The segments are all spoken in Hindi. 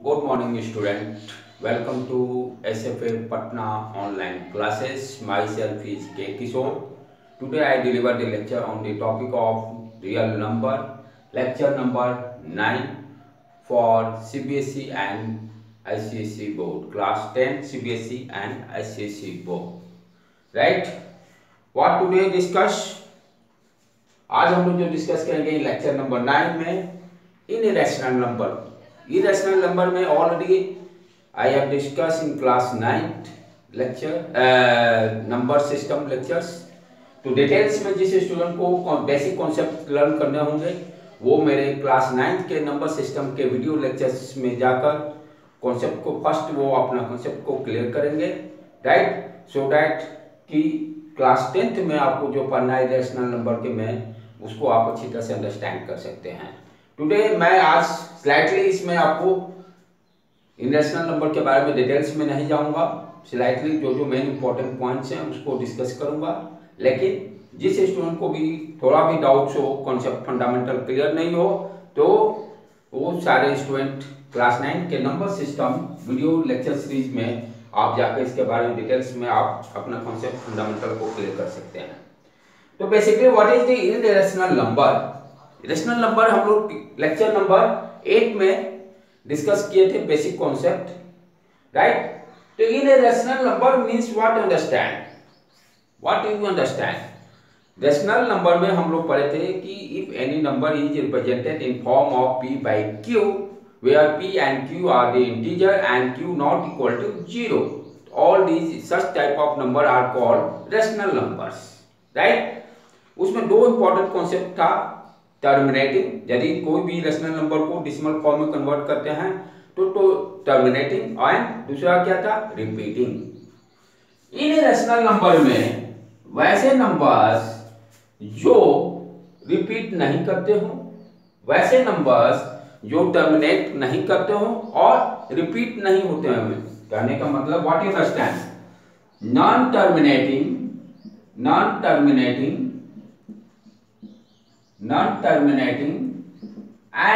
Good morning, student. Welcome to SFA Patna online classes. Myself is K. Kishore. Today I deliver the lecture on the topic of real number. Lecture number 9 for CBSE and ICSE board. Class 10 CBSE and ICSE board. Right? What today discuss? आज हम लोग जो डिस्कस करेंगे लेक्चर नंबर 9 में इनरेशनल नंबर। इरेशनल नंबर में already I have discuss in class 9 lecture number system lectures. तो डिटेल्स में जिस स्टूडेंट को बेसिक कॉन्सेप्ट लर्न करने होंगे वो मेरे क्लास 9 के नंबर सिस्टम के वीडियो लेक्चर्स में जाकर कॉन्सेप्ट को फर्स्ट वो अपना कॉन्सेप्ट को क्लियर करेंगे, राइट, सो दैट कि क्लास 10th में आपको जो पढ़ना है इरेशनल नंबर के में उसको आप अच्छी तरह से अंडरस्टैंड कर सकते हैं। टुडे मैं आज स्लाइटली इसमें आपको इरेशनल नंबर के बारे में डिटेल्स में नहीं जाऊंगा, स्लाइटली जो मेन इंपॉर्टेंट पॉइंट्स हैं उसको डिस्कस करूंगा। लेकिन जिस स्टूडेंट को भी थोड़ा भी डाउट्स हो, कॉन्सेप्ट फंडामेंटल क्लियर नहीं हो, तो वो सारे स्टूडेंट क्लास 9 के number system video lecture series में आप जाकर इसके बारे में डिटेल्स में आप अपना कॉन्सेप्ट फंडामेंटल को क्लियर कर सकते हैं। तो basically what is the irrational number? Irrational number हम लोग लेक्चर नंबर 8 में डिस्कस किए थे बेसिक कॉन्सेप्ट, राइट। तो irrational number means what understand, what you understand. Rational number में हम लोग पढ़े थे कि if any number is represented in form of p by q where p and q are the integer and q not equal to 0, all these such type of number are called rational numbers, right। उसमें दो इंपॉर्टेंट कॉन्सेप्ट था, टर्मिनेटिंग, यदि कोई भी रेशनल नंबर को डेसिमल फॉर्म में कन्वर्ट करते हैं तो टर्मिनेटिंग, और दूसरा क्या था, रिपीटिंग। इन रेशनल नंबर में वैसे नंबर्स जो रिपीट नहीं करते हो, वैसे नंबर्स जो टर्मिनेट नहीं करते हो और रिपीट नहीं होते हैं। कहने का मतलब what you understand, non terminating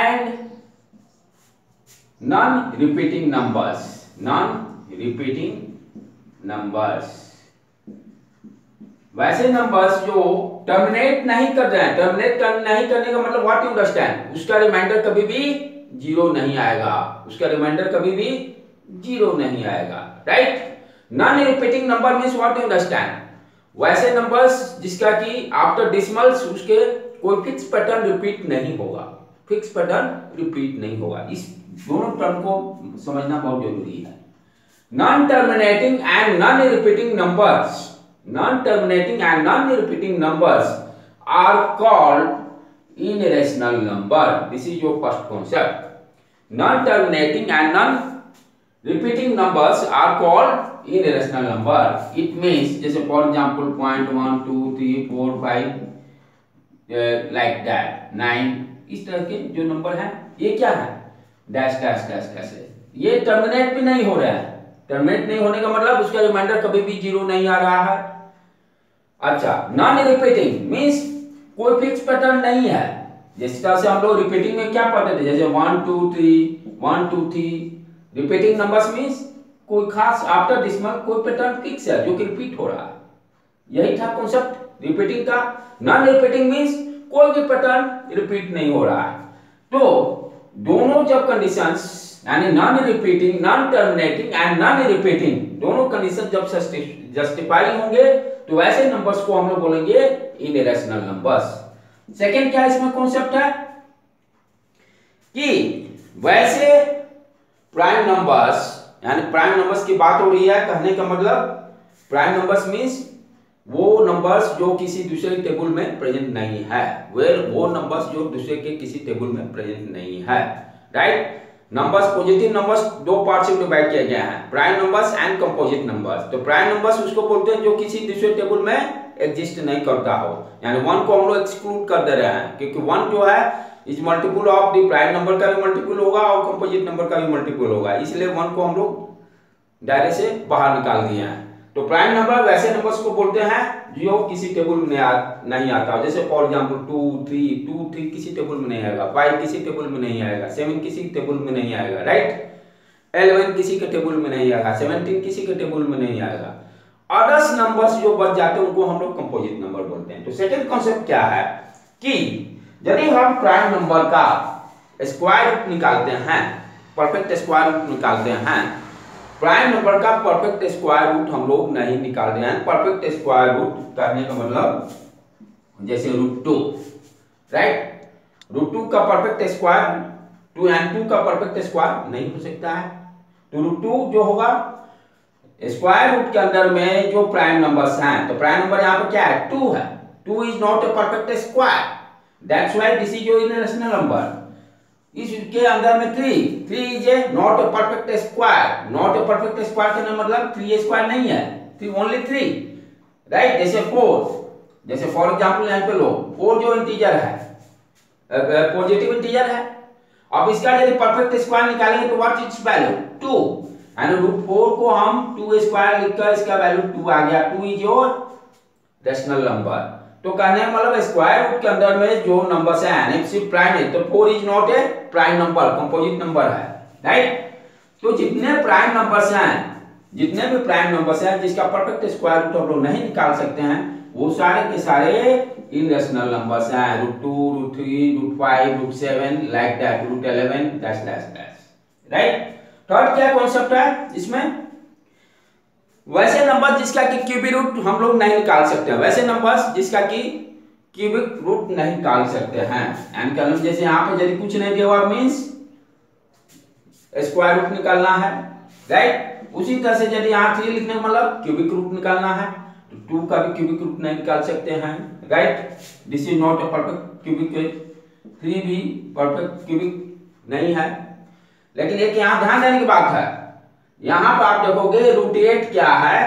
and non-repeating numbers, वैसे नंबर्स जो टर्मिनेट नहीं कर रहे हैं। टर्मिनेट नहीं करने का मतलब व्हाट यू अंडरस्टैंड, उसका रिमाइंडर कभी भी जीरो नहीं आएगा, उसका रिमाइंडर कभी भी जीरो नहीं आएगा, right. Non repeating number means what you understand, वैसे नंबर्स जिसका कि आफ्टर डेसिमल्स उसके कोई फिक्स पैटर्न रिपीट नहीं होगा, फिक्स पैटर्न रिपीट नहीं होगा। इस दोनों टर्म को समझना बहुत जरूरी है। Non terminating and non repeating numbers, non-terminating and non-repeating numbers are called irrational number. This is your first concept. Non-terminating and non-repeating numbers are called irrational number. It means जैसे for example 0.1 2 3 4 5 like that 9, इस तरह के जो नंबर है ये क्या है, डैश डैश डैश डैश, ये टर्मिनेट भी नहीं हो रहा है। टर्मिनेट नहीं होने का मतलब उसका रिमाइंडर कभी भी जीरो नहीं आ रहा है। अच्छा, नॉन रिपीटिंग मींस कोई फिक्स पैटर्न नहीं है। जिस तरह से हम लोग रिपीटिंग में क्या पढ़ते थे, जैसे 1 2 3 1 2 3, रिपीटिंग नंबर्स मींस कोई खास आफ्टर डेसिमल कोई पैटर्न फिक्स है जो कि रिपीट हो रहा है। यही था कॉन्सेप्ट रिपीटिंग का। नॉन रिपीटिंग मींस कोई भी पैटर्न रिपीट नहीं हो रहा है। तो दोनों जब कंडीशंस यानी non repeating, non terminating and non repeating दोनों कंडीशन जब जस्टिफाई होंगे तो वैसे नंबर्स को हम लोग बोलेंगे इरेशनल नंबर्स। सेकंड क्या इसमें कॉन्सेप्ट है कि वैसे प्राइम नंबर्स, यानी प्राइम नंबर्स की बात हो रही है। कहने का मतलब प्राइम नंबर्स मींस वो नंबर्स जो किसी दूसरे टेबल में प्रेजेंट नहीं है, वो नंबर्स जो दूसरे के किसी टेबल में प्रेजेंट नहीं है, राइट। नंबर्स, पॉजिटिव नंबर्स दो पार्ट से डिवाइड किया गया है, prime numbers and composite numbers. तो प्राइम नंबर्स उसको बोलते हैं जो किसी दूसरे टेबल में एग्जिस्ट नहीं करता हो, यानी 1 को हम लोग एक्सक्लूड कर दे रहे हैं क्योंकि 1 जो है is multiple of the prime number का भी मल्टीपल होगा और कंपोजिट नंबर का भी मल्टीपल होगा, इसलिए 1 को हम लोग डायरेक्ट से बाहर निकाल दिए हैं। तो प्राइम नंबर वैसे नंबर्स को बोलते हैं जो किसी टेबल में नहीं आता। जैसे फॉर एग्जांपल 2 3 किसी टेबल में नहीं आएगा, 5 किसी टेबल में नहीं आएगा, 7 किसी टेबल में नहीं आएगा, राइट। 11 किसी के टेबल में नहीं आएगा, 17 किसी के टेबल में नहीं आएगा। अदर्स नंबर्स जो बच जाते हैं उनको हम लोग कंपोजिट नंबर बोलते हैं। तो सेकंड कॉन्सेप्ट क्या है कि यदि हम प्राइम नंबर का स्क्वायर रूट निकालते हैं, परफेक्ट स्क्वायर रूट निकालते हैं, प्राइम नंबर का परफेक्ट स्क्वायर रूट हम लोग नहीं निकालते हैं। परफेक्ट स्क्वायर रूट करने का मतलब जैसे √2, राइट, √2 का परफेक्ट स्क्वायर 2 एंड 2 का परफेक्ट स्क्वायर नहीं हो सकता है। तो √2 जो होगा स्क्वायर रूट के अंदर में जो प्राइम नंबर्स हैं, तो प्राइम नंबर यहाँ पर क्या है, 2 है। 2 is not a perfect square, that's why this is your irrational number. इसके अंदर में 3 is a not a perfect square. Not a perfect square का मतलब 3 स्क्वायर नहीं है, 3 ओनली 3, राइट। जैसे 4, जैसे फॉर एग्जांपल यहाँ पे लो 4 जो इंटीजर है, पॉजिटिव इंटीजर है। अब इसका यदि परफेक्ट स्क्वायर निकालेंगे तो व्हाट इज वैल्यू 2, एंड √4 को हम 2 स्क्वायर लिखकर इसका वैल्यू 2 आ गया। 2 इज योर रेशनल नंबर। तो कहने का मतलब स्क्वायर रूट के अंदर में जो नंबर्स हैं एंड सिर्फ प्राइम है, तो 4 is not a prime number, composite number है, राइट। तो जितने प्राइम नंबर्स हैं, जितने भी प्राइम नंबर्स हैं जिसका परफेक्ट स्क्वायर रूट हम लोग नहीं निकाल सकते हैं, वो सारे के सारे इरेशनल नंबर्स हैं। √2, √3, √5, √7 like that, √11 that's right. Third क्या कॉन्सेप्ट है इसमें, वैसे नंबर जिसका कि क्यूबिक रूट हम लोग नहीं निकाल सकते हैं, वैसे नंबर्स जिसका कि क्यूबिक रूट नहीं निकाल सकते हैं। एंड कॉलम जैसे यहाँ पे यदि कुछ नहीं दिया हुआ मींस स्क्वायर रूट निकालना है, राइट। उसी तरह से यदि यहाँ 3 लिखने का मतलब क्यूबिक रूट निकालना है, तो 2 का भी क्यूबिक रूट नहीं निकाल सकते हैं, right. This is not a perfect cubic, 3 भी परफेक्ट क्यूबिक नहीं है। लेकिन एक यहाँ ध्यान देने की बात है, यहां पर आप देखोगे √8 क्या है,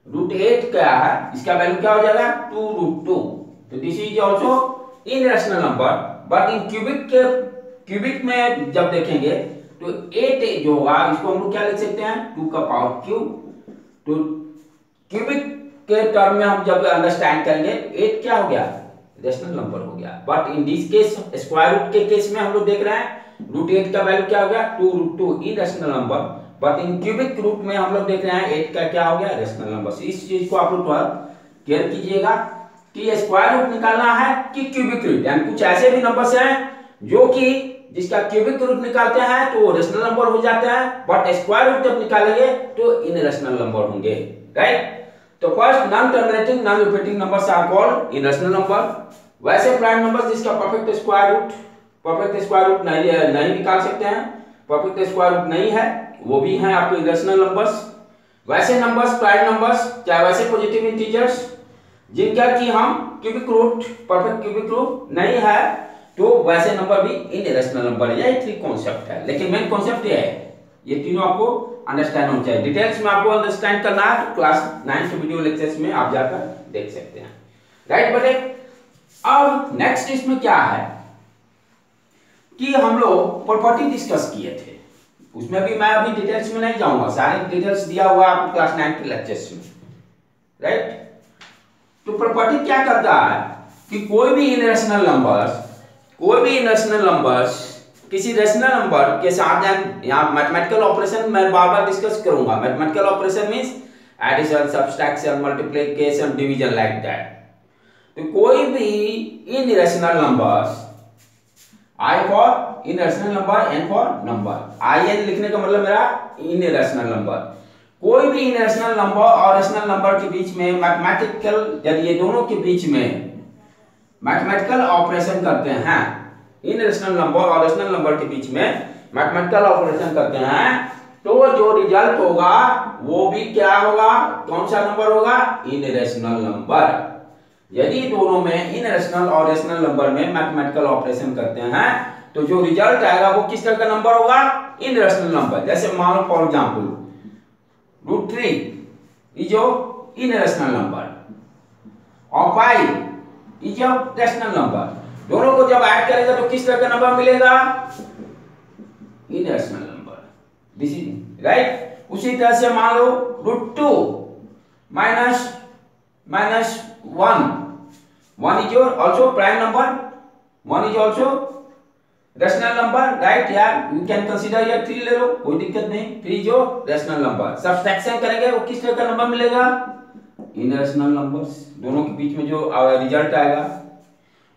√8 क्या है, इसका वैल्यू क्या हो जाएगा 2√2। तो this is also irrational number, but in cubic में जब देखेंगे तो 8 जो होगा इसको हम लोग क्या लिख सकते हैं 2 का पावर क्यूब। तो क्यूबिक के टर्म में हम जब अंडरस्टैंड करेंगे 8 क्या हो गया, रेशनल नंबर हो गया। But in this case square root के केस में हम लोग देख रहे हैं √8 का वैल्यू क्या हो गया 2√2 irrational number, but in cubic root में हम लोग देख रहे हैं 8 का क्या हो गया रेशनल नंबर। इस चीज को आप लोग थोड़ा केयर कीजिएगा कि स्क्वायर रूट निकालना है कि क्यूबिक रूट। यानी कुछ ऐसे भी नंबर्स हैं जो कि जिसका क्यूबिक रूट निकालते हैं तो वो रेशनल नंबर हो जाते हैं, बट स्क्वायर रूट जब निकालेंगे तो इरेशनल नंबर होंगे, राइट। तो first non terminating non repeating numbers are called irrational number. वैसे प्राइम नंबर्स जिसका परफेक्ट स्क्वायर रूट नहीं निकाल सकते हैं, परफेक्ट स्क्वायर रूट नहीं है, वो भी हैं आपके इरेशनल नंबर्स। वैसे नंबर्स प्राइम नंबर्स चाहे वैसे पॉजिटिव इंटीजर्स जिनका कि हम cubic root perfect cubic root नहीं है, तो वैसे नंबर भी इरेशनल नंबर है। ये 3 कॉन्सेप्ट है, लेकिन मेन कॉन्सेप्ट ये है, ये तीनों आपको अंडरस्टैंड होना चाहिए। डिटेल्स में आपको अंडरस्टैंड करना है तो क्लास 9 वीडियो लेक्चर्स में आप जाकर देख सकते हैं, राइट बेटे। अब नेक्स्ट इसमें क्या है कि हम लोग प्रॉपर्टी डिस्कस किए थे, उसमें भी मैं अभी डिटेल्स में नहीं जाऊंगा, सारे डिटेल्स दिया हुआ आपको क्लास 9 के लेक्चर्स में, राइट। तो प्रॉपर्टी क्या करता है कि कोई भी इरेशनल नंबर्स किसी रेशनल नंबर के साथ, यहाँ मैथमेटिकल ऑपरेशन मैं बार बार डिस्कस करूंगा। Mathematical operation means addition, subtraction, multiplication, division like that. तो कोई भी irrational numbers, I for irrational number, N for number, IN लिखने का मतलब मेरा इरेशनल नंबर। कोई भी इरेशनल नंबर और रेशनल नंबर के बीच में मैथमेटिकल, यदि ये दोनों के बीच में मैथमेटिकल ऑपरेशन करते हैं, इरेशनल नंबर और रेशनल नंबर के बीच में मैथमेटिकल ऑपरेशन करते हैं, तो जो रिजल्ट होगा वो भी क्या होगा, कौन सा नंबर होगा, इरेशनल नंबर। यदि दोनों में इरेशनल और रेशनल नंबर में मैथमेटिकल ऑपरेशन करते हैं तो जो रिजल्ट आएगा वो किस तरह का नंबर होगा, इरेशनल नंबर। जैसे मान लो for example √3 is your irrational number और 5 इज योर रेशनल नंबर। दोनों को जब ऐड करेगा तो किस तरह का नंबर मिलेगा, irrational number, this is right. उसी तरह से मान लो √2 minus 1 is your also prime number, 1 is also rational number, right यार, यू कैन कंसीडर यार 3 ले लो, कोई दिक्कत नहीं। 3 जो रेशनल नंबर, सब्सट्रैक्शन करेंगे वो किस तरह का नंबर मिलेगा, इनरेशनल नंबर्स, दोनों के बीच में जो रिजल्ट आएगा।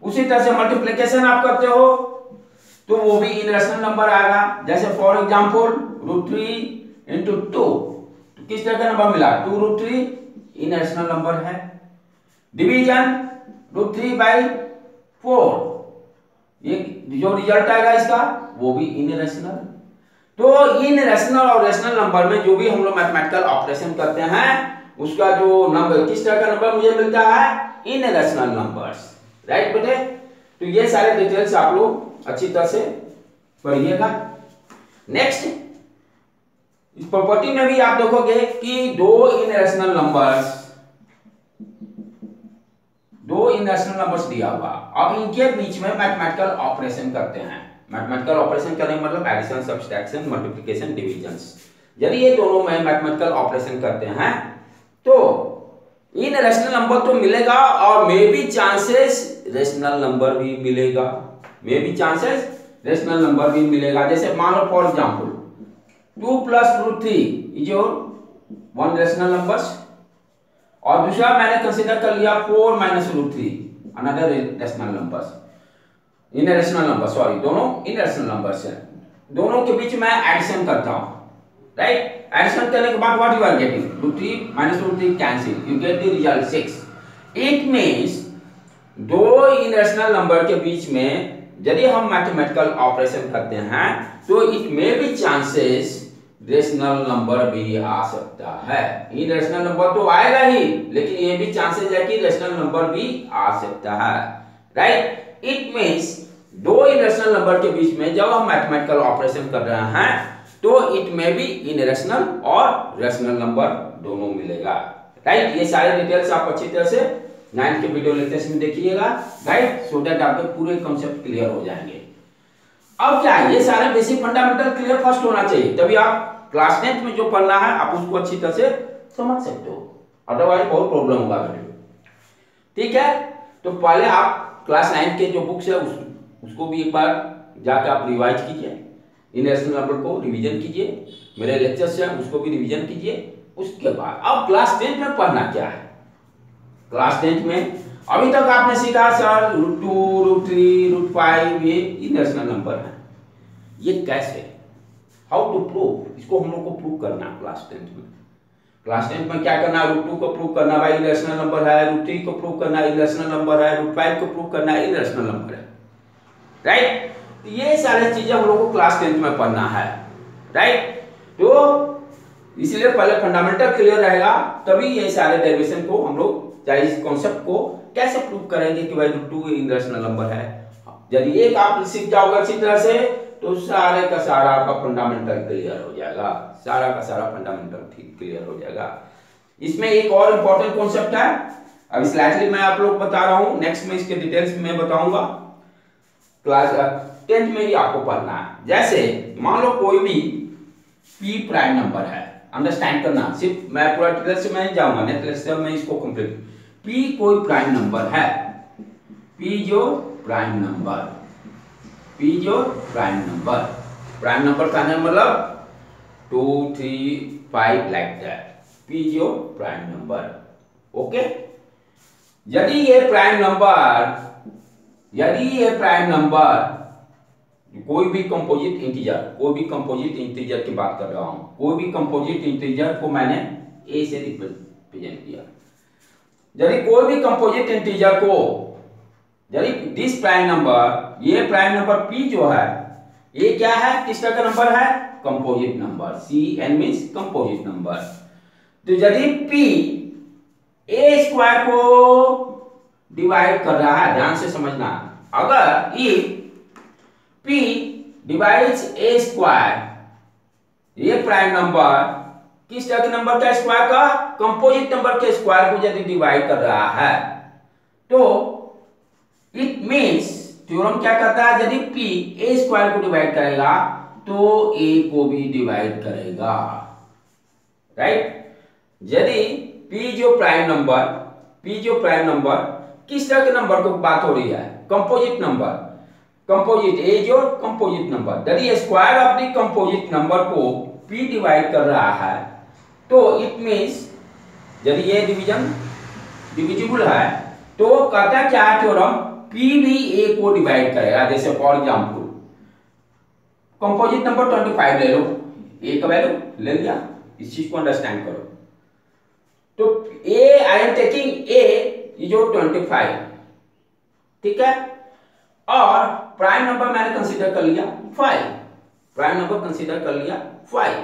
उसी तरह से मल्टीप्लिकेशन आप करते हो तो वो भी इनरेशनल नंबर आएगा। जैसे फॉर एग्जांपल √3 × 2, तो किस तरह का नंबर मिला, 2√3, इनरेशनल नंबर है। डिवीजन √3/4, ये जो रिजल्ट आएगा इसका वो भी इनरेशनल। तो इनरेशनल और रेशनल नंबर में जो भी हम लोग मैथमेटिकल ऑपरेशन करते हैं उसका जो नंबर, किस तरह का नंबर मुझे मिलता है, इनरेशनल नंबर्स, राइट बेटे। तो ये सारे डिटेल्स आप लोग अच्छी तरह से पढ़िएगा। नेक्स्ट, इस प्रॉपर्टी में भी आप देखोगे कि दो इनरेशनल नंबर्स दिया हुआ, अब इनके बीच में मैथमेटिकल ऑपरेशन करते हैं। मैथमेटिकल ऑपरेशन करने का मतलब एडिशन, सब्सट्रैक्शन, मल्टीप्लिकेशन, डिवीजन। यदि ये दोनों में मैथमेटिकल ऑपरेशन करते हैं तो इन रेशनल नंबर तो मिलेगा और may be chances rational number भी मिलेगा, जैसे मान लो for example 2 + √3 is your 1 rational numbers, और दूसरा मैंने कंसीडर कर लिया 4 - √3 another rational numbers, irrational number, sorry, दोनों इनरेशनल नंबर्स हैं। दोनों के बीच मैं एडिशन करता हूं, राइट। एडिशन करने के बाद what you are getting, √3 - √3 cancel, you get the result 6। It means दो इनरेशनल नंबर के बीच में यदि हम मैथमेटिकल ऑपरेशन करते हैं तो it may be chances rational number भी आ सकता है। इनरेशनल नंबर तो आएगा ही, लेकिन ये भी चांसेस है कि रेशनल नंबर भी आ सकता है, राइट। इट मींस दो इनरेशनल नंबर के बीच में जब हम मैथमेटिकल ऑपरेशन कर रहे हैं तो इट में भी इनरेशनल और रेशनल नंबर दोनों मिलेगा, राइट। ये सारे डिटेल्स आप अच्छी तरह से 9th के वीडियो लेक्चर्स में देखिएगा, राइट, सो दैट आपके पूरे कॉन्सेप्ट क्लियर हो जाएंगे। अब क्या है, ये सारे बेसिक फंडामेंटल क्लियर फर्स्ट होना चाहिए, तभी आप क्लास 10th में जो पढ़ना है आप उसको अच्छी तरह से समझ सकते हो, अदरवाइज बहुत प्रॉब्लम होगा बेटे, ठीक है। तो पहले आप क्लास 9 के जो बुक्स है उसको भी एक बार जाकर आप रिवाइज कीजिए, इनरेशनल नंबर को रिवीजन कीजिए, मेरे लेक्चर्स हैं उसको भी रिवीजन कीजिए। उसके बाद अब क्लास 10th में पढ़ना क्या है। क्लास 10th में अभी तक आपने सीखा सर √2, √3, √5 ये इनरेशनल नंबर है, ये कैसे, हाउ टू प्रूव, इसको हम लोग को प्रूव करना है क्लास 10th में। क्लास 10th में क्या करना है, √2 को प्रूव करना भाई इनरेशनल नंबर है, √3 को प्रूव करना इनरेशनल नंबर है, √5 को प्रूव करना इनरेशनल नंबर है, राइट। तो ये सारी चीजें हम लोग को क्लास 10th में पढ़ना है, राइट। तो इसलिए पहले फंडामेंटल क्लियर रहेगा, तभी ये सारे डेरिवेशन को हम लोग चाहे इस कॉन्सेप्ट को कैसे प्रूव करेंगे कि भाई √2 इनरेशनल नंबर है। यदि एक आप सीख जाओगे अच्छी तरह से तो सारे का सारा आपका फंडामेंटल क्लियर हो जाएगा, सारा का सारा फंडामेंटल क्लियर हो जाएगा। इसमें एक और इंपॉर्टेंट कॉन्सेप्ट है, अभी स्लाइडली मैं आप लोग बता रहा हूं, नेक्स्ट में इसके डिटेल्स में बताऊंगा, क्लास 10th में ही आपको पढ़ना है। जैसे मान लो कोई भी p प्राइम नंबर है, अंडरस्टैंड करना, सिर्फ मैं पूरा डिटेल से मैं जाऊंगा, नेक्स्ट लेक्चर में इसको कंप्लीट। p कोई प्राइम नंबर है, p जो प्राइम नंबर, प्राइम नंबर का मतलब 2, 3, 5 लाइक दैट, p जो प्राइम नंबर, ओके। यदि ये प्राइम नंबर कोई भी कंपोजिट इंटीजर की बात कर रहा हूं, कोई भी कंपोजिट इंटीजर को मैंने a से रिप्रेजेंट किया, यदि कोई भी कंपोजिट इंटीजर को, यदि दिस प्राइम नंबर, ये प्राइम नंबर p जो है ये क्या है, किस तरह का नंबर है, composite number, Cn means composite number. तो यदि p a² को डिवाइड कर रहा है, ध्यान से समझना, अगर if p डिवाइड्स a², ये प्राइम नंबर किस तरह के नंबर का स्क्वायर का, कंपोजिट नंबर के स्क्वायर को यदि डिवाइड कर रहा है तो इट मींस थ्योरम क्या कहता है, यदि p a² को डिवाइड करेगा तो a को भी डिवाइड करेगा, राइट। यदि p जो प्राइम नंबर किस तरह के नंबर को बात हो रही है, composite composite a is your composite number, यदि square of the composite number को p डिवाइड कर रहा है तो इट मींस यदि ये डिविजिबल है तो कहता क्या है थ्योरम, p भी a को डिवाइड करेगा। जैसे फॉर एग्जांपल कंपोजिट नंबर 25 ले लो, a का वैल्यू ले लिया, इस चीज को अंडरस्टैंड करो। तो a I am taking a is your 25, ठीक है, और प्राइम नंबर मैंने कंसीडर कर लिया 5, प्राइम नंबर कंसीडर कर लिया 5,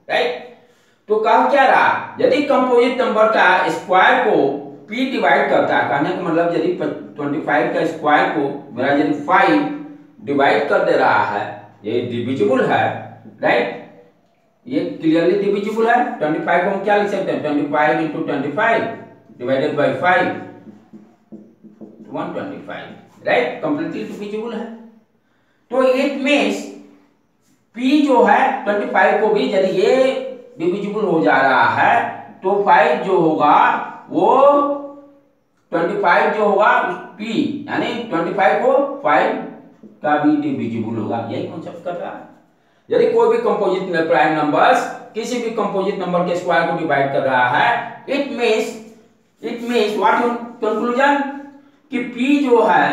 राइट। तो कहा क्या रहा, यदि कंपोजिट नंबर का स्क्वायर को p डिवाइड करता है, कहने का मतलब यदि 25 का स्क्वायर को मेरा यदि 5 डिवाइड कर दे रहा है, ये डिविजिबल है, राइट, ये क्लियरली डिविजिबल है। 25 को हम क्या लिख सकते हैं, 25 into 25 divided by 5 125, right, completely divisible है। तो इट मींस p जो है 25 को भी यदि ये डिविजिबल हो जा रहा है तो 5 जो होगा वो 25 जो होगा p यानी 25 को 5 का भी डिविजिबल होगा, यही कॉन्सेप्ट कर रहा है। यदि कोई भी कंपोजिट प्राइम नंबर्स किसी भी कंपोजिट नंबर के स्क्वायर को डिवाइड कर रहा है, it means what your conclusion कि p जो है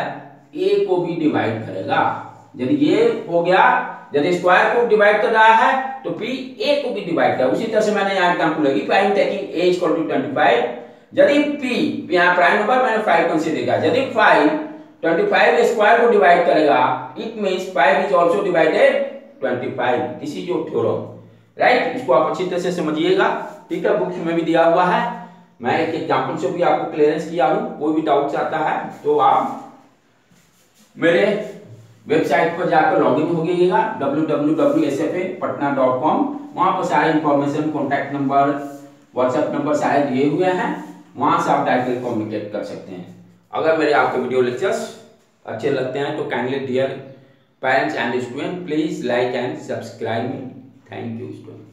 a को भी डिवाइड करेगा। यदि ये हो गया, यदि स्क्वायर को डिवाइड कर रहा है तो p a को भी डिवाइड करेगा। उसी तरह से मैंने यहाँ एग्जांपल लगी, I am taking a equal to 25, यदि p यहाँ प्राइम नंबर मैंने 5 कंसीडर किया, यदि 5 25 स्क्वायर को डिवाइड करेगा, it means 5 is also divided 25, this is your theorem, right. इसको आप अच्छी तरह से समझिएगा, ठीक है, बुक्स में भी दिया हुआ है, मैं एक एग्जांपल से भी आपको क्लियरेंस किया हूं। कोई भी डाउट्स आता है तो आप मेरे वेबसाइट पर जाकर लॉगिन हो जाइएगा www.sfapatna.com, वहां पर सारे information, contact number, WhatsApp number सारे दिए हुए हैं, वहां से आप डायरेक्टली कम्युनिकेट कर सकते हैं। अगर मेरे आपके वीडियो लेक्चर्स अच्छे लगते हैं तो kindly dear parents and student please like and subscribe me. Thank you student.